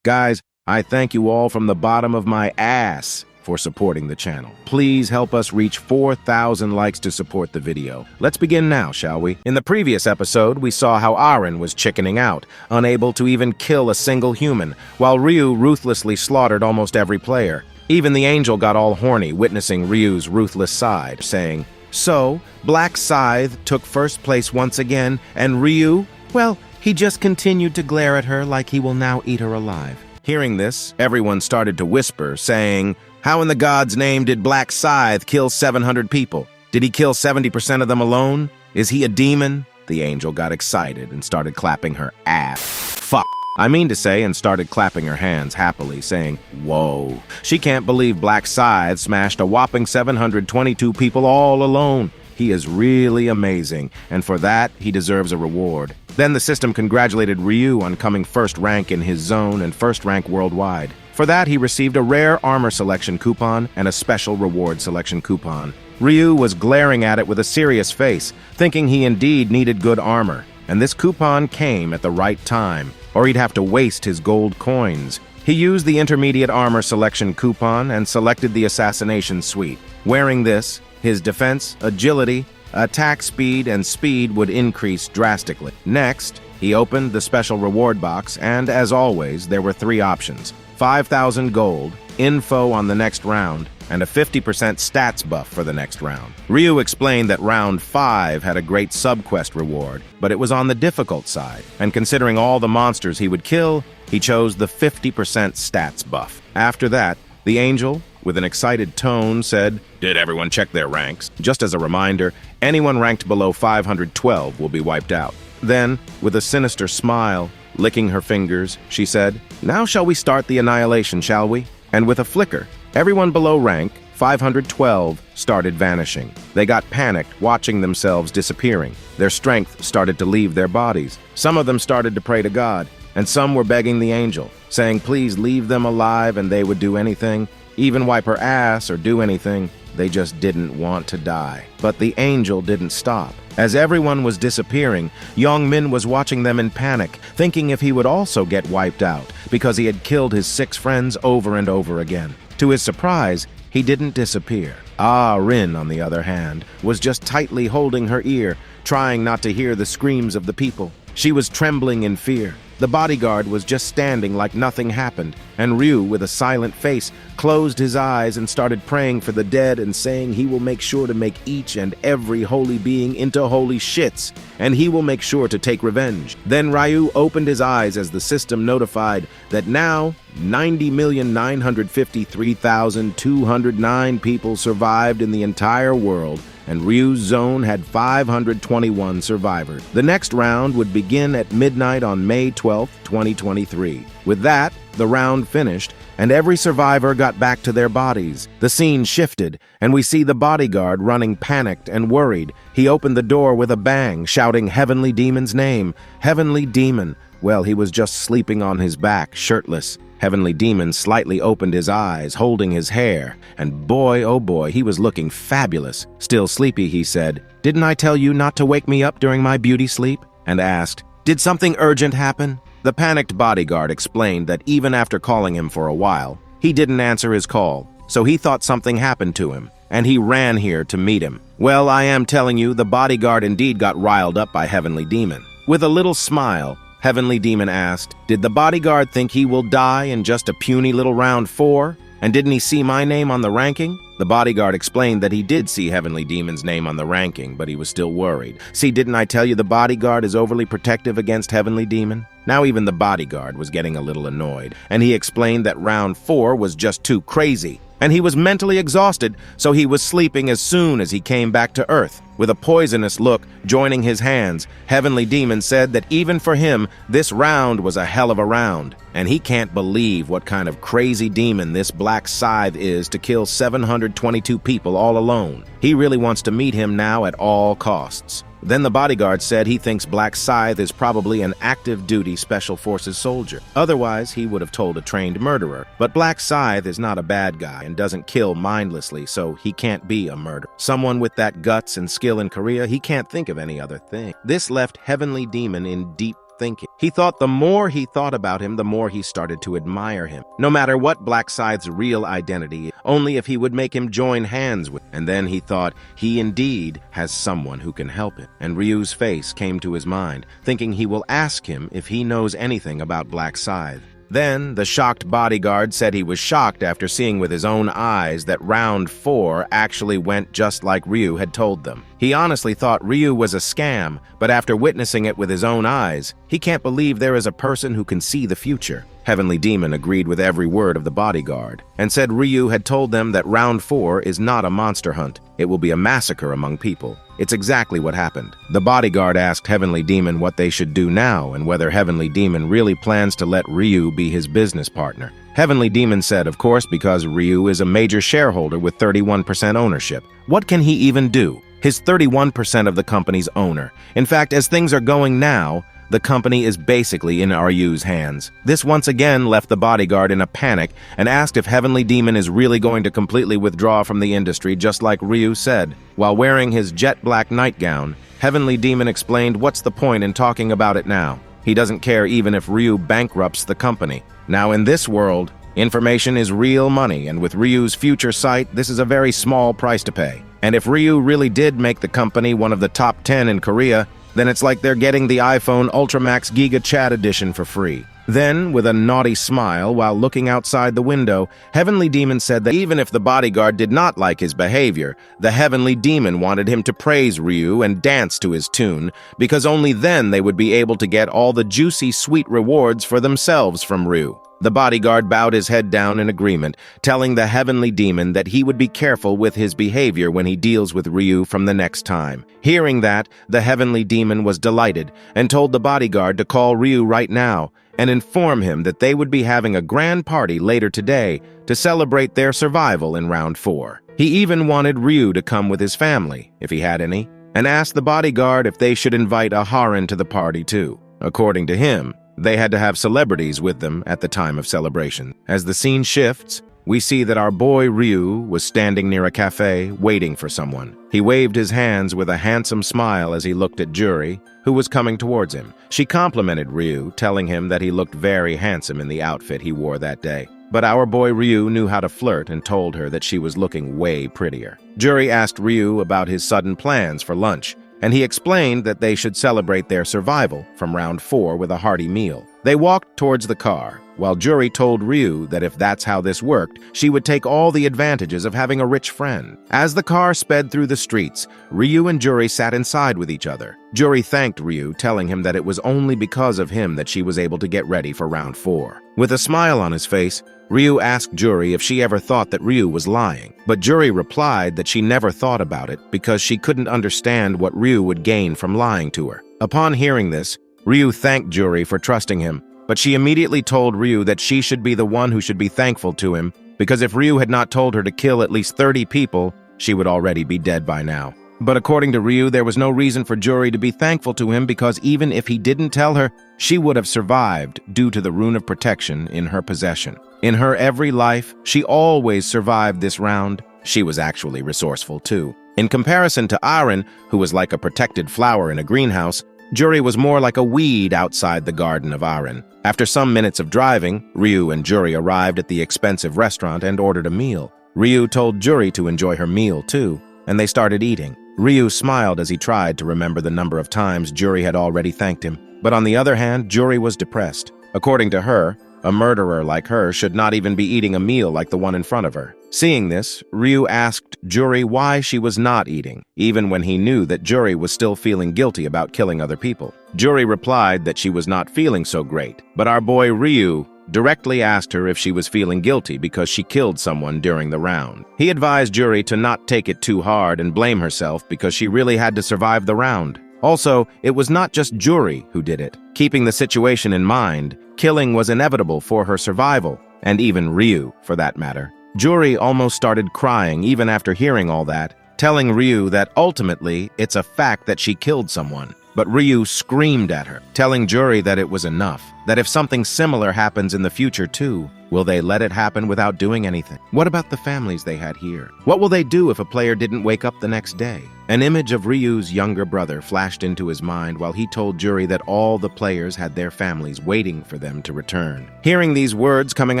Guys, I thank you all from the bottom of my ass for supporting the channel. Please help us reach 4,000 likes to support the video. Let's begin now, shall we? In the previous episode, we saw how Aren was chickening out, unable to even kill a single human, while Ryu ruthlessly slaughtered almost every player. Even the angel got all horny, witnessing Ryu's ruthless side, saying, "So, Black Scythe took first place once again, and Ryu, well, he just continued to glare at her like he will now eat her alive." Hearing this, everyone started to whisper, saying, "How in the God's name did Black Scythe kill 700 people? Did he kill 70% of them alone? Is he a demon?" The angel got excited and started clapping her ass. Fuck. I mean to say, and started clapping her hands happily, saying, "Whoa." She can't believe Black Scythe smashed a whopping 722 people all alone. He is really amazing, and for that, he deserves a reward. Then the system congratulated Ryu on coming first rank in his zone and first rank worldwide. For that, he received a rare armor selection coupon and a special reward selection coupon. Ryu was glaring at it with a serious face, thinking he indeed needed good armor, and this coupon came at the right time, or he'd have to waste his gold coins. He used the intermediate armor selection coupon and selected the assassination suite. Wearing this, his defense, agility, attack speed, and speed would increase drastically. Next, he opened the special reward box, and as always, there were 3 options: 5,000 gold, info on the next round, and a 50% stats buff for the next round. Ryu explained that round 5 had a great subquest reward, but it was on the difficult side, and considering all the monsters he would kill, he chose the 50% stats buff. After that, the angel, with an excited tone, said, "Did everyone check their ranks? Just as a reminder, anyone ranked below 512 will be wiped out." Then, with a sinister smile, licking her fingers, she said, "Now shall we start the annihilation, shall we?" And with a flicker, everyone below rank 512 started vanishing. They got panicked, watching themselves disappearing. Their strength started to leave their bodies. Some of them started to pray to God, and some were begging the angel, saying please leave them alive and they would do anything, even wipe her ass or do anything. They just didn't want to die. But the angel didn't stop. As everyone was disappearing, Yongmin was watching them in panic, thinking if he would also get wiped out, because he had killed his 6 friends over and over again. To his surprise, he didn't disappear. Rin, on the other hand, was just tightly holding her ear, trying not to hear the screams of the people. She was trembling in fear. The bodyguard was just standing like nothing happened, and Ryu, with a silent face, closed his eyes and started praying for the dead and saying he will make sure to make each and every holy being into holy shits, and he will make sure to take revenge. Then Ryu opened his eyes as the system notified that now 90,953,209 people survived in the entire world, and Ryu's zone had 521 survivors. The next round would begin at midnight on May 12, 2023. With that, the round finished, and every survivor got back to their bodies. The scene shifted, and we see the bodyguard running panicked and worried. He opened the door with a bang, shouting Heavenly Demon's name. Heavenly Demon. Well, he was just sleeping on his back, shirtless. Heavenly Demon slightly opened his eyes, holding his hair, and boy, oh boy, he was looking fabulous. Still sleepy, he said, "Didn't I tell you not to wake me up during my beauty sleep?" and asked, "Did something urgent happen?" The panicked bodyguard explained that even after calling him for a while, he didn't answer his call, so he thought something happened to him, and he ran here to meet him. Well, I am telling you, the bodyguard indeed got riled up by Heavenly Demon. With a little smile, Heavenly Demon asked, "Did the bodyguard think he will die in just a puny little round 4? And didn't he see my name on the ranking?" The bodyguard explained that he did see Heavenly Demon's name on the ranking, but he was still worried. "See, didn't I tell you the bodyguard is overly protective against Heavenly Demon?" Now even the bodyguard was getting a little annoyed, and he explained that round 4 was just too crazy, and he was mentally exhausted, so he was sleeping as soon as he came back to Earth. With a poisonous look joining his hands, Heavenly Demon said that even for him, this round was a hell of a round, and he can't believe what kind of crazy demon this Black Scythe is to kill 722 people all alone. He really wants to meet him now at all costs. Then the bodyguard said he thinks Black Scythe is probably an active-duty Special Forces soldier. Otherwise, he would have told a trained murderer. But Black Scythe is not a bad guy and doesn't kill mindlessly, so he can't be a murderer. Someone with that guts and skill in Korea, he can't think of any other thing. This left Heavenly Demon in deep thinking. He thought the more he thought about him, the more he started to admire him. No matter what Black Scythe's real identity, only if he would make him join hands with. And then he thought he indeed has someone who can help him. And Ryu's face came to his mind, thinking he will ask him if he knows anything about Black Scythe. Then, the shocked bodyguard said he was shocked after seeing with his own eyes that round 4 actually went just like Ryu had told them. He honestly thought Ryu was a scam, but after witnessing it with his own eyes, he can't believe there is a person who can see the future. Heavenly Demon agreed with every word of the bodyguard, and said Ryu had told them that round 4 is not a monster hunt. It will be a massacre among people. It's exactly what happened. The bodyguard asked Heavenly Demon what they should do now and whether Heavenly Demon really plans to let Ryu be his business partner. Heavenly Demon said, of course, because Ryu is a major shareholder with 31% ownership. What can he even do? His 31% of the company's owner. In fact, as things are going now, the company is basically in Ryu's hands. This once again left the bodyguard in a panic and asked if Heavenly Demon is really going to completely withdraw from the industry just like Ryu said. While wearing his jet black nightgown, Heavenly Demon explained what's the point in talking about it now. He doesn't care even if Ryu bankrupts the company. Now in this world, information is real money, and with Ryu's future sight, this is a very small price to pay. And if Ryu really did make the company one of the top 10 in Korea, then it's like they're getting the iPhone Ultramax Giga Chat Edition for free. Then, with a naughty smile while looking outside the window, Heavenly Demon said that even if the bodyguard did not like his behavior, the Heavenly Demon wanted him to praise Ryu and dance to his tune, because only then they would be able to get all the juicy, sweet rewards for themselves from Ryu. The bodyguard bowed his head down in agreement, telling the Heavenly Demon that he would be careful with his behavior when he deals with Ryu from the next time. Hearing that, the Heavenly Demon was delighted and told the bodyguard to call Ryu right now and inform him that they would be having a grand party later today to celebrate their survival in round 4. He even wanted Ryu to come with his family, if he had any, and asked the bodyguard if they should invite a harem to the party too. According to him, they had to have celebrities with them at the time of celebration. As the scene shifts, we see that our boy Ryu was standing near a cafe waiting for someone. He waved his hands with a handsome smile as he looked at Juri, who was coming towards him. She complimented Ryu, telling him that he looked very handsome in the outfit he wore that day. But our boy Ryu knew how to flirt and told her that she was looking way prettier. Juri asked Ryu about his sudden plans for lunch, and he explained that they should celebrate their survival from round 4 with a hearty meal. They walked towards the car, while Juri told Ryu that if that's how this worked, she would take all the advantages of having a rich friend. As the car sped through the streets, Ryu and Juri sat inside with each other. Juri thanked Ryu, telling him that it was only because of him that she was able to get ready for round 4. With a smile on his face, Ryu asked Juri if she ever thought that Ryu was lying, but Juri replied that she never thought about it because she couldn't understand what Ryu would gain from lying to her. Upon hearing this, Ryu thanked Juri for trusting him, but she immediately told Ryu that she should be the one who should be thankful to him, because if Ryu had not told her to kill at least 30 people, she would already be dead by now. But according to Ryu, there was no reason for Juri to be thankful to him because even if he didn't tell her, she would have survived due to the rune of protection in her possession. In her every life, she always survived this round. She was actually resourceful too. In comparison to Aaron, who was like a protected flower in a greenhouse, Juri was more like a weed outside the garden of Aaron. After some minutes of driving, Ryu and Juri arrived at the expensive restaurant and ordered a meal. Ryu told Juri to enjoy her meal too, and they started eating. Ryu smiled as he tried to remember the number of times Juri had already thanked him. But on the other hand, Juri was depressed. According to her, a murderer like her should not even be eating a meal like the one in front of her. Seeing this, Ryu asked Juri why she was not eating, even when he knew that Juri was still feeling guilty about killing other people. Juri replied that she was not feeling so great, but our boy Ryu directly asked her if she was feeling guilty because she killed someone during the round. He advised Juri to not take it too hard and blame herself because she really had to survive the round. Also, it was not just Juri who did it. Keeping the situation in mind, killing was inevitable for her survival, and even Ryu, for that matter. Juri almost started crying even after hearing all that, telling Ryu that ultimately it's a fact that she killed someone. But Ryu screamed at her, telling Jury that it was enough, that if something similar happens in the future too, will they let it happen without doing anything? What about the families they had here? What will they do if a player didn't wake up the next day? An image of Ryu's younger brother flashed into his mind while he told Jury that all the players had their families waiting for them to return. Hearing these words coming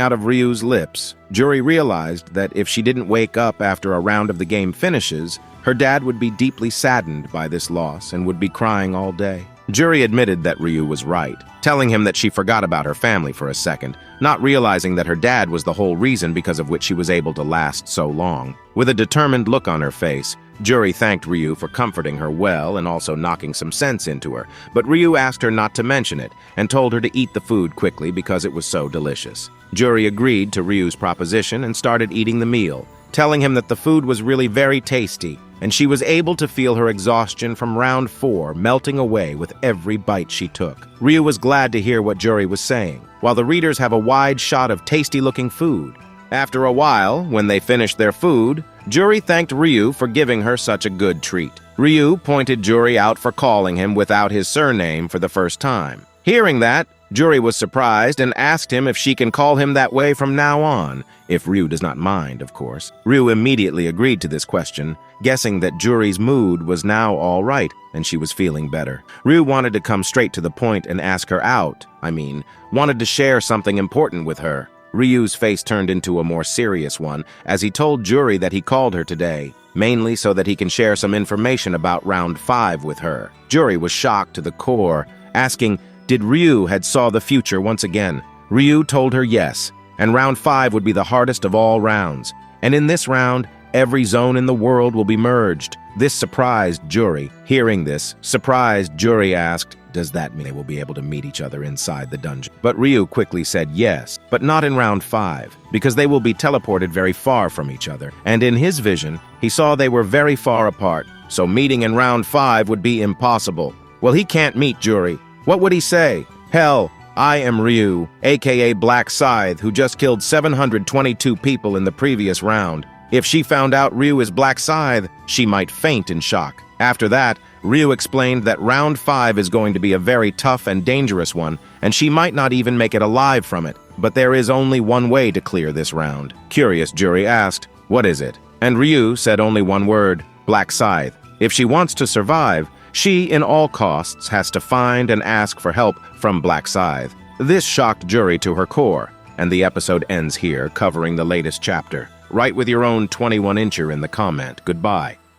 out of Ryu's lips, Jury realized that if she didn't wake up after a round of the game finishes, her dad would be deeply saddened by this loss and would be crying all day. Jury admitted that Ryu was right, telling him that she forgot about her family for a second, not realizing that her dad was the whole reason because of which she was able to last so long. With a determined look on her face, Jury thanked Ryu for comforting her well and also knocking some sense into her, but Ryu asked her not to mention it and told her to eat the food quickly because it was so delicious. Jury agreed to Ryu's proposition and started eating the meal, telling him that the food was really very tasty, and she was able to feel her exhaustion from round 4 melting away with every bite she took. Ryu was glad to hear what Jury was saying, while the readers have a wide shot of tasty-looking food. After a while, when they finished their food, Jury thanked Ryu for giving her such a good treat. Ryu pointed Jury out for calling him without his surname for the first time. Hearing that, Jury was surprised and asked him if she can call him that way from now on, if Ryu does not mind, of course. Ryu immediately agreed to this question, guessing that Jury's mood was now all right and she was feeling better. Ryu wanted to come straight to the point and ask her out. Wanted to share something important with her. Ryu's face turned into a more serious one as he told Jury that he called her today, mainly so that he can share some information about round 5 with her. Jury was shocked to the core, asking, did Ryu had saw the future once again? Ryu told her yes, and round 5 would be the hardest of all rounds. And in this round, every zone in the world will be merged. This surprised Jury. Hearing this, surprised Jury asked, does that mean they will be able to meet each other inside the dungeon? But Ryu quickly said yes, but not in round 5, because they will be teleported very far from each other. And in his vision, he saw they were very far apart, so meeting in round 5 would be impossible. Well, he can't meet Jury. What would he say? Hell, I am Ryu, aka Black Scythe, who just killed 722 people in the previous round. If she found out Ryu is Black Scythe, she might faint in shock. After that, Ryu explained that round 5 is going to be a very tough and dangerous one, and she might not even make it alive from it. But there is only one way to clear this round. Curious, Jury asked, what is it? And Ryu said only one word, Black Scythe. If she wants to survive, she, in all costs, has to find and ask for help from Black Scythe. This shocked Jury to her core, and the episode ends here, covering the latest chapter. Write with your own 21-incher in the comment. Goodbye.